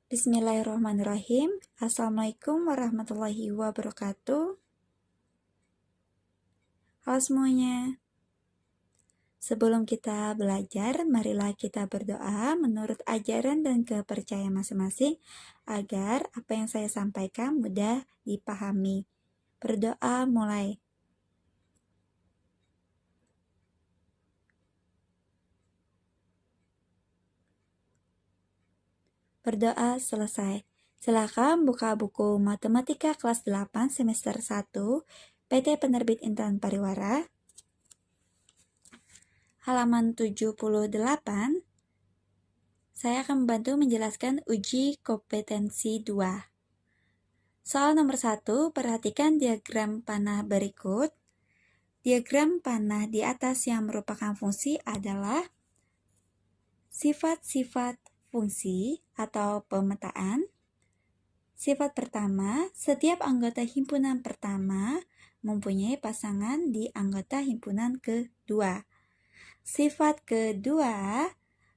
Bismillahirrahmanirrahim. Assalamualaikum warahmatullahi wabarakatuh. Halo semuanya. Sebelum kita belajar, marilah kita berdoa menurut ajaran dan kepercayaan masing-masing agar apa yang saya sampaikan mudah dipahami. Berdoa mulai. Berdoa selesai. Silakan buka buku Matematika kelas 8 semester 1 PT Penerbit Intan Pariwara. Halaman 78. Saya akan membantu menjelaskan uji kompetensi 2. Soal nomor 1, perhatikan diagram panah berikut. Diagram panah di atas yang merupakan fungsi adalah sifat-sifat fungsi atau pemetaan. Sifat pertama, setiap anggota himpunan pertama mempunyai pasangan di anggota himpunan kedua. Sifat kedua,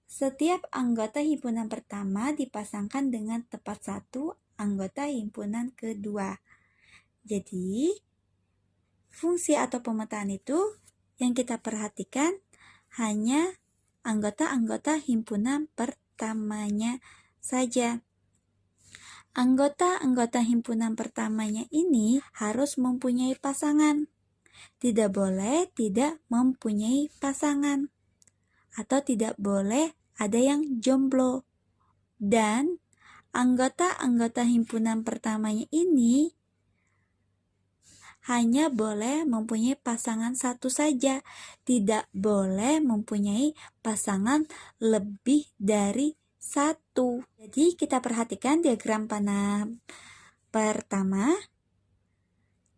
setiap anggota himpunan pertama dipasangkan dengan tepat satu anggota himpunan kedua. Jadi, fungsi atau pemetaan itu yang kita perhatikan hanya anggota-anggota himpunan pertamanya saja. Anggota-anggota himpunan pertamanya ini harus mempunyai pasangan. Tidak boleh tidak mempunyai pasangan. Atau tidak boleh ada yang jomblo. Dan anggota-anggota himpunan pertamanya ini hanya boleh mempunyai pasangan satu saja. Tidak boleh mempunyai pasangan lebih dari satu. Jadi kita perhatikan diagram panah pertama.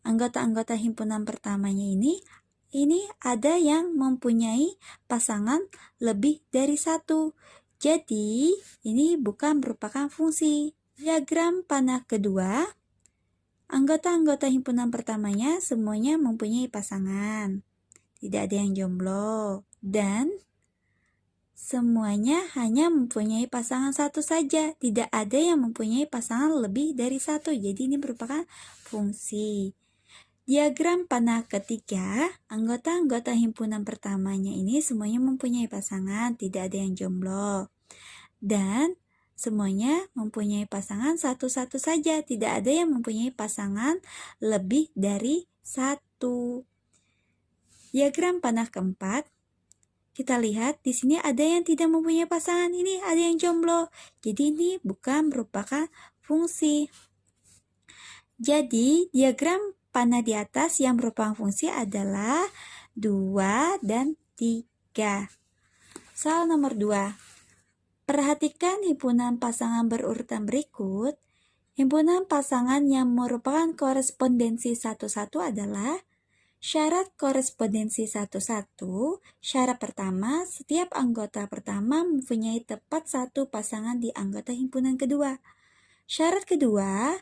Anggota-anggota himpunan pertamanya ini ada yang mempunyai pasangan lebih dari satu. Jadi, ini bukan merupakan fungsi. Diagram panah kedua, anggota-anggota himpunan pertamanya semuanya mempunyai pasangan. Tidak ada yang jomblo. Dan semuanya hanya mempunyai pasangan satu saja. Tidak ada yang mempunyai pasangan lebih dari satu. Jadi, ini merupakan fungsi. Diagram panah ketiga, anggota-anggota himpunan pertamanya ini semuanya mempunyai pasangan, tidak ada yang jomblo. Dan semuanya mempunyai pasangan satu-satu saja, tidak ada yang mempunyai pasangan lebih dari satu. Diagram panah keempat, kita lihat di sini ada yang tidak mempunyai pasangan, ini ada yang jomblo. Jadi ini bukan merupakan fungsi. Jadi diagram panah di atas yang merupakan fungsi adalah 2 dan 3. Soal nomor 2. Perhatikan himpunan pasangan berurutan berikut. Himpunan pasangan yang merupakan korespondensi satu-satu adalah syarat korespondensi satu-satu. Syarat pertama, setiap anggota pertama mempunyai tepat satu pasangan di anggota himpunan kedua. Syarat kedua,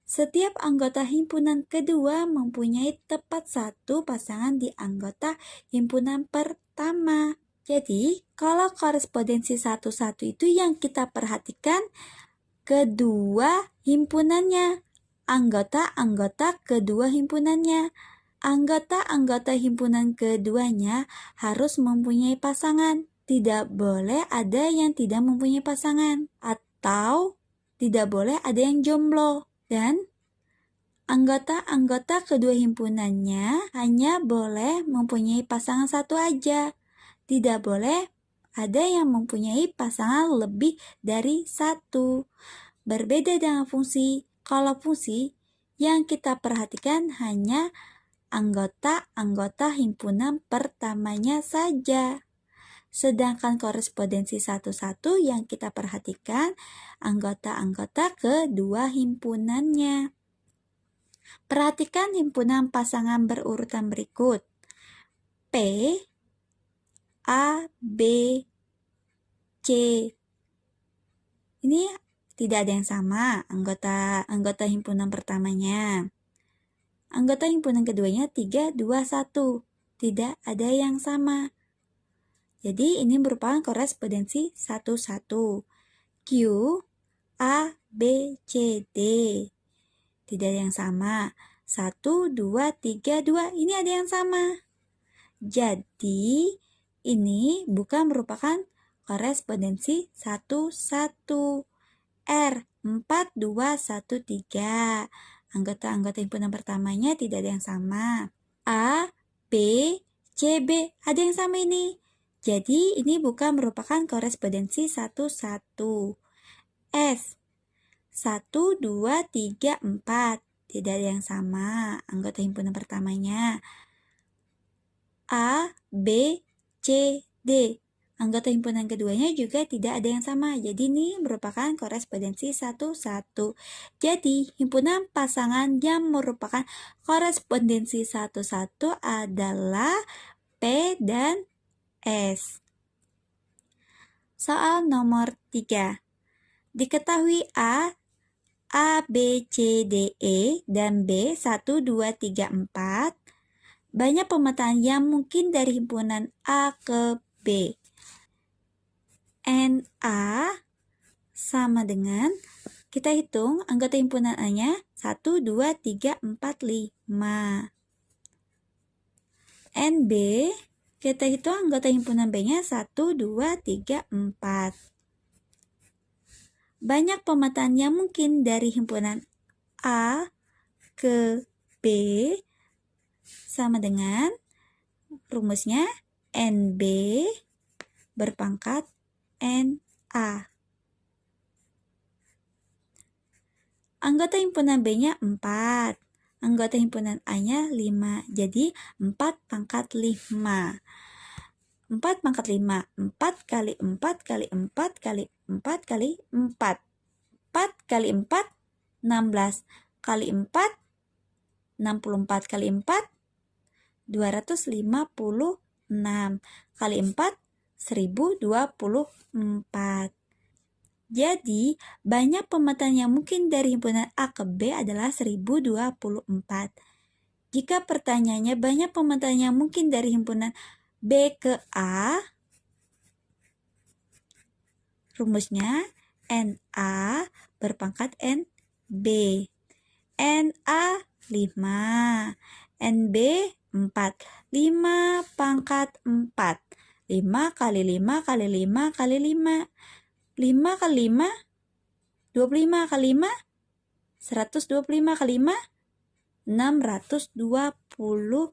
setiap anggota himpunan kedua mempunyai tepat satu pasangan di anggota himpunan pertama. Jadi, kalau korespondensi satu-satu itu yang kita perhatikan kedua himpunannya, anggota-anggota kedua himpunannya. Anggota-anggota himpunan keduanya harus mempunyai pasangan. Tidak boleh ada yang tidak mempunyai pasangan. Atau tidak boleh ada yang jomblo. Dan anggota-anggota kedua himpunannya hanya boleh mempunyai pasangan satu aja. Tidak boleh ada yang mempunyai pasangan lebih dari satu. Berbeda dengan fungsi. Kalau fungsi yang kita perhatikan hanya anggota-anggota himpunan pertamanya saja. Sedangkan korespondensi satu-satu yang kita perhatikan anggota-anggota kedua himpunannya. Perhatikan himpunan pasangan berurutan berikut. P, A, B, C. Ini tidak ada yang sama anggota himpunan pertamanya. Anggota himpunan keduanya 3, 2, 1. Tidak ada yang sama. Jadi ini merupakan korespondensi satu-satu. Q, A, B, C, D. Tidak ada yang sama. 1, 2, 3, 2. Ini ada yang sama. Jadi, ini bukan merupakan korespondensi 1, 1. R, 4, 2, 1, 3. Anggota-anggota himpunan pertamanya tidak ada yang sama. A, B, C, B. Ada yang sama ini. Jadi, ini bukan merupakan korespondensi 1, 1. S, 1, 2, 3, 4. Tidak ada yang sama anggota himpunan pertamanya. A, B, C, D. Anggota himpunan keduanya juga tidak ada yang sama. Jadi ini merupakan korespondensi 1, 1. Jadi himpunan pasangan yang merupakan korespondensi 1, 1 adalah P dan S. Soal nomor 3. Diketahui A, B, C, D, E, dan B, 1, 2, 3, 4. Banyak pemetaan yang mungkin dari himpunan A ke B. NA sama dengan, kita hitung anggota himpunan A-nya 1, 2, 3, 4, 5. NB, kita hitung anggota himpunan B-nya 1, 2, 3, 4. Banyak pemetaan yang mungkin dari himpunan A ke B sama dengan rumusnya NB berpangkat NA. Anggota himpunan B-nya 4. Anggota himpunan A-nya 5. Jadi 4 pangkat 5. 4 pangkat 5. 4 kali 4 kali 4 kali 4 kali 4. 4 kali 4, 16. Kali 4, 64 kali 4, 256. Kali 4, 1024. Jadi, banyak pemetaan yang mungkin dari himpunan A ke B adalah 1024. Jika pertanyaannya banyak pemetaan yang mungkin dari himpunan B ke A, rumusnya NA berpangkat NB. NA 5, NB 4. 5 pangkat 4. 5 kali 5 kali 5 kali 5. 5 kali 5, 25 kali 5, 125 kali 5, 625.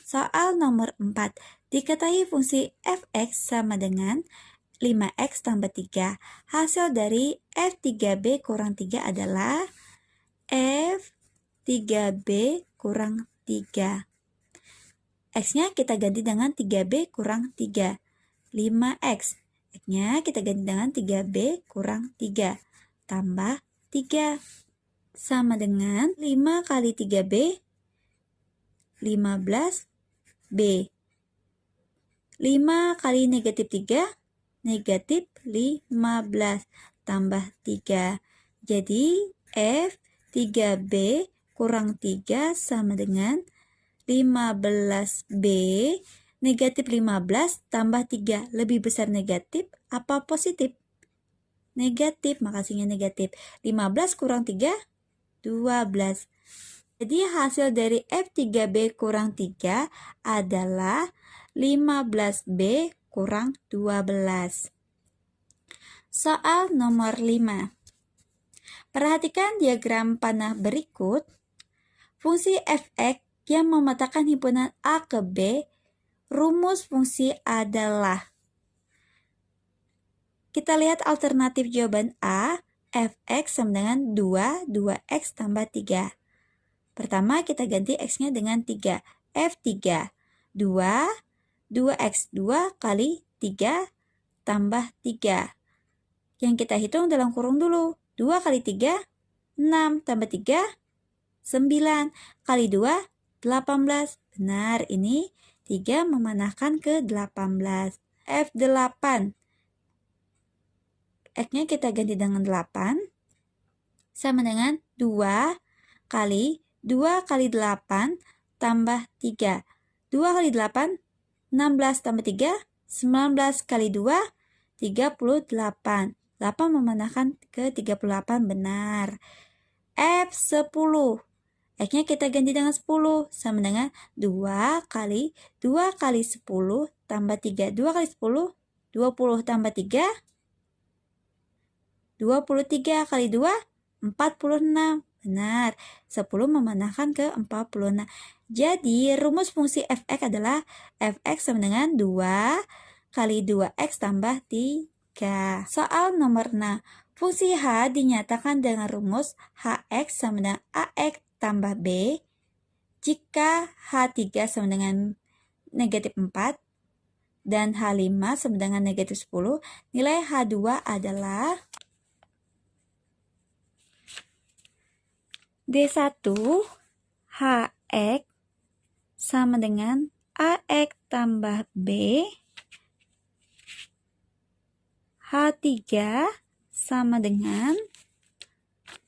Soal nomor 4. Diketahui fungsi fx sama dengan 5x tambah 3. Hasil dari f3b kurang 3 adalah f3b kurang 3. X-nya kita ganti dengan 3b kurang 3. 5x. X-nya kita ganti dengan 3b kurang 3. Tambah 3. Sama dengan 5 kali 3b, 15b. 5 kali negatif 3, negatif 15. Tambah 3. Jadi F3b kurang 3 sama dengan 15b. Negatif 15 tambah 3. Lebih besar negatif apa positif? Negatif, makasihnya negatif. 15 kurang 3, 12. Jadi hasil dari F3b kurang 3 adalah 15b kurang 12. Soal nomor 5. Perhatikan diagram panah berikut. Fungsi fx yang memetakan himpunan A ke B, rumus fungsi adalah. Kita lihat alternatif jawaban A, fx sama dengan 2, 2x tambah 3. Pertama kita ganti x-nya dengan 3, f3, 2, 2x, 2 kali 3 tambah 3. Yang kita hitung dalam kurung dulu, 2 kali 3, 6 tambah 3, 9 kali 2, 18. Benar, ini 3 memanahkan ke 18. F8. X-nya kita ganti dengan 8. Sama dengan 2 kali 8 tambah 3. 2 kali 8, 16 tambah 3, 19 kali 2, 38. 8 memanahkan ke 38, benar. F10. X-nya kita ganti dengan 10, sama dengan 2 kali 10 tambah 3. 2 kali 10, 20 tambah 3, 23 kali 2, 46. Benar, 10 memanahkan ke 46. Jadi, rumus fungsi f(x) adalah f(x) sama dengan 2 kali 2x tambah 3. Soal nomor 6. Fungsi h dinyatakan dengan rumus hx sama dengan ax tambah b jika h3 sama dengan negatif 4 dan h5 sama dengan negatif 10. Nilai h2 adalah D1 hx sama dengan ax tambah b, h3 sama dengan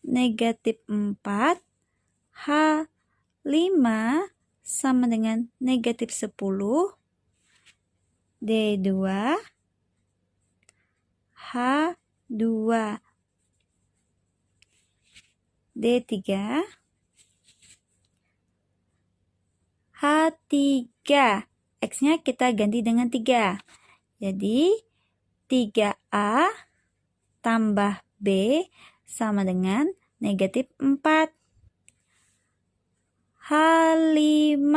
negatif 4, h5 sama dengan negatif 10, D2 h2 D3 H3. X-nya kita ganti dengan 3. Jadi 3A tambah B sama dengan negatif 4. H5.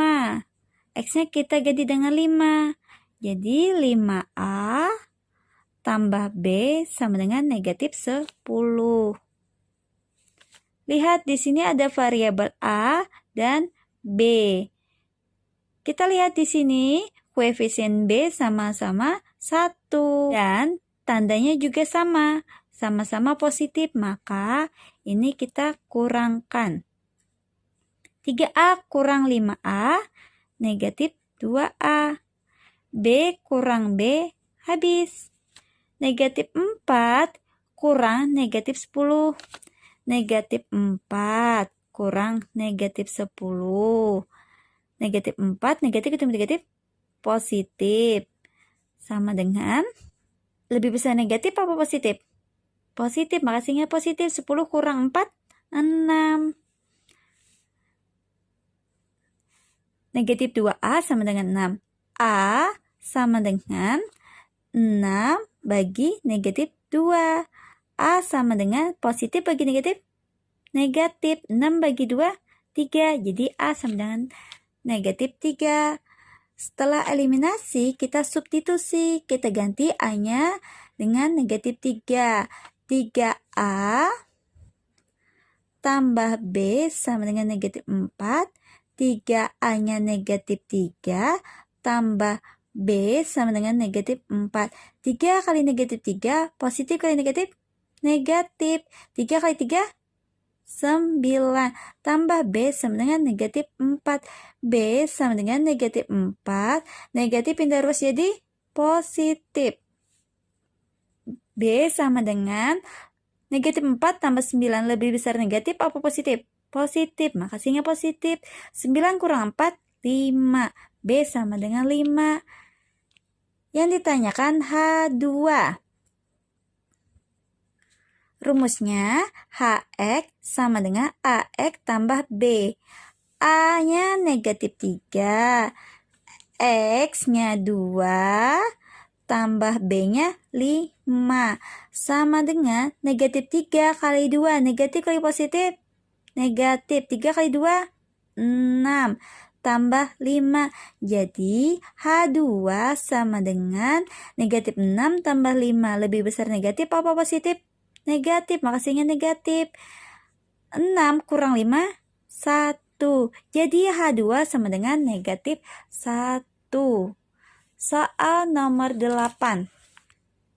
X-nya kita ganti dengan 5. Jadi 5A tambah B sama dengan negatif 10. Lihat di sini ada variabel A dan B. Kita lihat di sini koefisien B sama-sama 1 dan tandanya juga sama-sama positif, maka ini kita kurangkan. 3A kurang 5A negatif 2A. B kurang B habis. Negatif 4 kurang negatif 10. Negatif 4 kurang negatif 10. Negatif 4, negatif ketemu negatif positif. Sama dengan, lebih besar negatif apa positif? Positif, maka hasilnya positif. 10 kurang 4, 6. Negatif 2A sama dengan 6. A sama dengan 6 bagi negatif 2. A sama dengan positif bagi negatif. Negatif 6 bagi 2, 3. Jadi A sama dengan negatif 3. Setelah eliminasi, kita substitusi. Kita ganti A-nya dengan negatif 3. 3A tambah B sama dengan negatif 4. 3A-nya negatif 3 tambah B sama dengan negatif 4. 3 kali negatif 3, positif kali negatif, negatif. 3 kali 3, 9. Tambah B sama dengan negatif 4. B sama dengan negatif 4. Negatif pindah ruas jadi positif. B sama dengan negatif 4 tambah 9 lebih besar negatif apa positif? Positif, maka hasilnya positif. 9 kurang 4, 5. B sama dengan 5. Yang ditanyakan H2. Rumusnya HX sama dengan AX tambah B. A-nya negatif 3. X-nya 2. Tambah B-nya 5. Sama dengan negatif 3 kali 2. Negatif kali positif. Negatif. 3 kali 2. 6. Tambah 5. Jadi H2 sama dengan negatif 6 tambah 5. Lebih besar negatif apa positif? Negatif, maka hasilnya negatif. 6 kurang 5, 1. Jadi H2 sama dengan negatif 1. Soal nomor 8.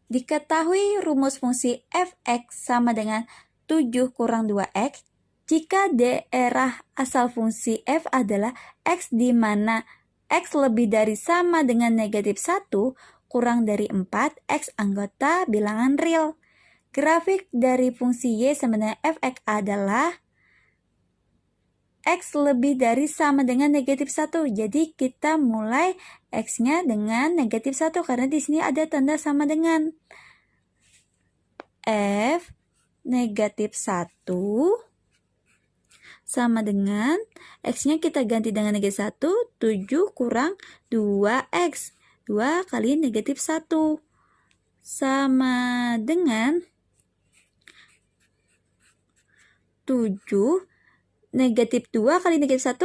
Diketahui rumus fungsi f(x) sama dengan 7 kurang 2x jika daerah asal fungsi f adalah x di mana x lebih dari sama dengan negatif 1 kurang dari 4, x anggota bilangan real. Grafik dari fungsi y sama dengan f(x) adalah x lebih dari sama dengan negatif 1. Jadi kita mulai x-nya dengan negatif 1 karena di sini ada tanda sama dengan. F negatif 1 sama dengan X-nya kita ganti dengan negatif 1, 7 kurang 2X. 2 kali negatif 1 sama dengan 7 negatif 2 kali negatif 1,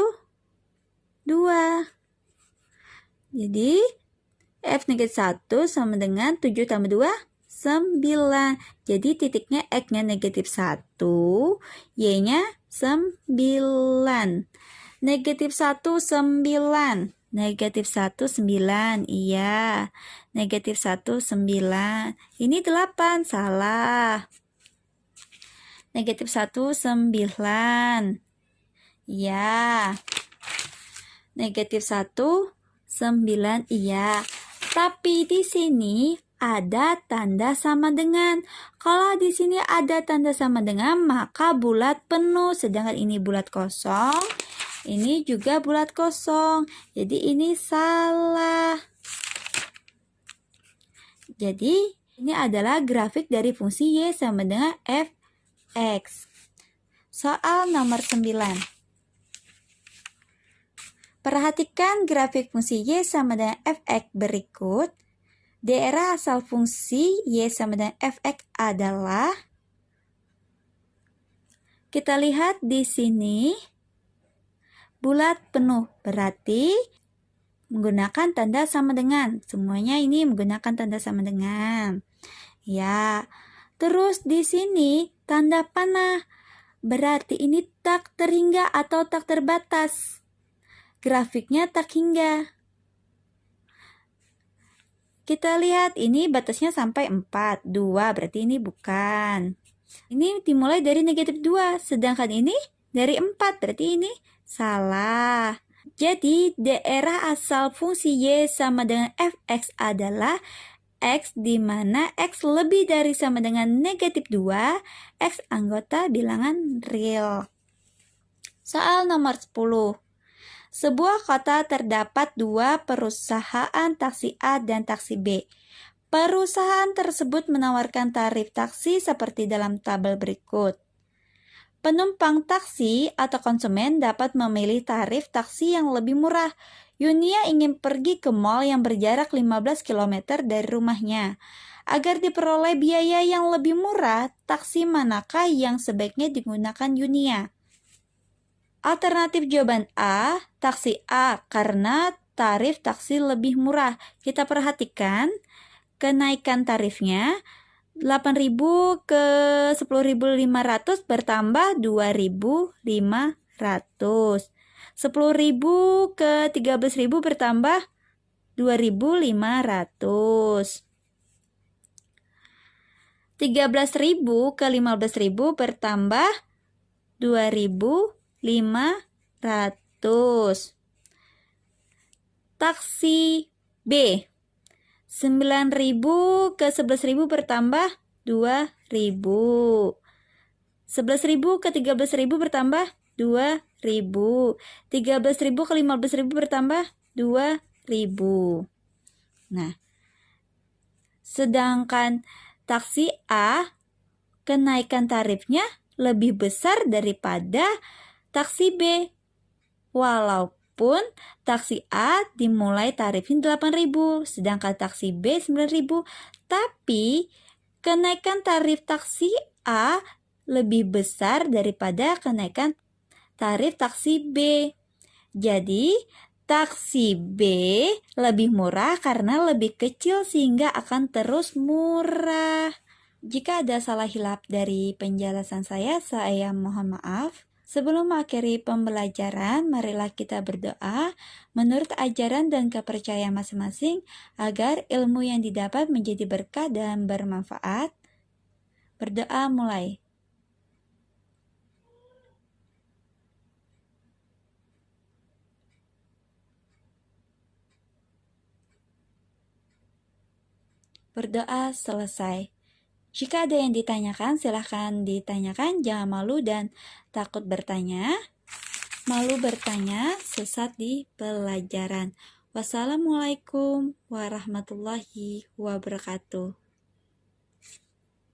2. Jadi F negatif 1 sama dengan 7 tambah 2, 9. Jadi titiknya X-nya negatif 1, Y-nya 9. Negatif 1, 9. Negatif 1, 9. Iya. Negatif 1, 9. Ini 8. Salah. Negatif 1, 9. Iya. Negatif 1, 9. Iya. Tapi di sini ada tanda sama dengan. Kalau di sini ada tanda sama dengan, maka bulat penuh. Sedangkan ini bulat kosong. Ini juga bulat kosong. Jadi ini salah. Jadi ini adalah grafik dari fungsi Y sama dengan fx. Soal nomor 9. Perhatikan grafik fungsi Y sama dengan fx berikut. Daerah asal fungsi Y sama dengan fx adalah, kita lihat di sini bulat penuh, berarti menggunakan tanda sama dengan. Semuanya ini menggunakan tanda sama dengan. Ya. Terus di sini tanda panah, berarti ini tak terhingga atau tak terbatas. Grafiknya tak hingga. Kita lihat ini batasnya sampai 4, 2 berarti ini bukan. Ini dimulai dari negatif 2, sedangkan ini dari 4 berarti ini salah. Jadi daerah asal fungsi Y sama dengan fx adalah X di mana X lebih dari sama dengan negatif 2, X anggota bilangan real. Soal nomor 10. Sebuah kota terdapat 2 perusahaan taksi A dan taksi B. Perusahaan tersebut menawarkan tarif taksi seperti dalam tabel berikut. Penumpang taksi atau konsumen dapat memilih tarif taksi yang lebih murah. Yunia ingin pergi ke mall yang berjarak 15 km dari rumahnya. Agar diperoleh biaya yang lebih murah, taksi manakah yang sebaiknya digunakan Yunia? Alternatif jawaban A, taksi A, karena tarif taksi lebih murah. Kita perhatikan kenaikan tarifnya 8.000 ke 10.500 bertambah 2.500. 10.000 ke 13.000 bertambah 2.500. 13.000 ke 15.000 bertambah 2.500. Taksi B, 9.000 ke 11.000 bertambah 2.000. 11.000 ke 13.000 bertambah 2.000. 13.000 ke 15.000 bertambah 2.000. Nah, sedangkan taksi A kenaikan tarifnya lebih besar daripada taksi B. Walaupun taksi A dimulai tarifnya 8.000, sedangkan taksi B 9.000, tapi kenaikan tarif taksi A lebih besar daripada kenaikan tarif taksi B. Jadi, taksi B lebih murah karena lebih kecil sehingga akan terus murah. Jika ada salah hilap dari penjelasan saya mohon maaf. Sebelum mengakhiri pembelajaran, marilah kita berdoa menurut ajaran dan kepercayaan masing-masing agar ilmu yang didapat menjadi berkah dan bermanfaat. Berdoa mulai. Berdoa selesai. Jika ada yang ditanyakan, silahkan ditanyakan. Jangan malu dan takut bertanya. Malu bertanya, sesat di pelajaran. Wassalamualaikum warahmatullahi wabarakatuh.